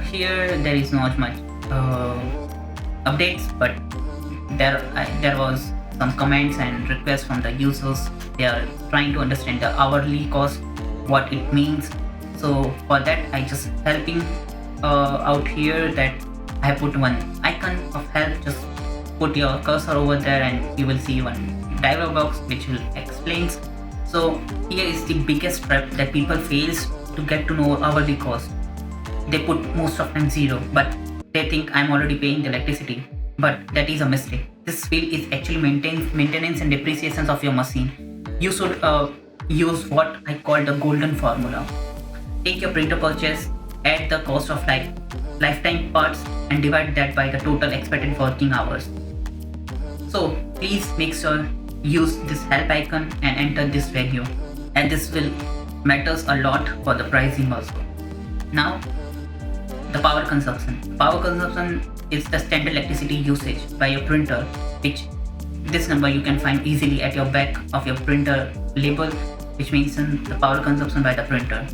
here there is not much updates, but there was some comments and requests from the users. They are trying to understand the hourly cost, what it means. So for that I just helping out here, that I have put one icon of help. Just put your cursor over there and you will see one dialog box which will explains. So here is the biggest trap that people fails to get to know hourly cost. They put most of time 0, but they think I'm already paying the electricity, but that is a mistake. This field is actually maintenance and depreciations of your machine. You should use what I call the golden formula. Take your printer purchase, add the cost of lifetime parts and divide that by the total expected working hours. So please make sure use this help icon and enter this value, and this will matters a lot for the pricing also. Now the power consumption. Power consumption is the standard electricity usage by your printer, which this number you can find easily at your back of your printer label, which means the power consumption by the printer.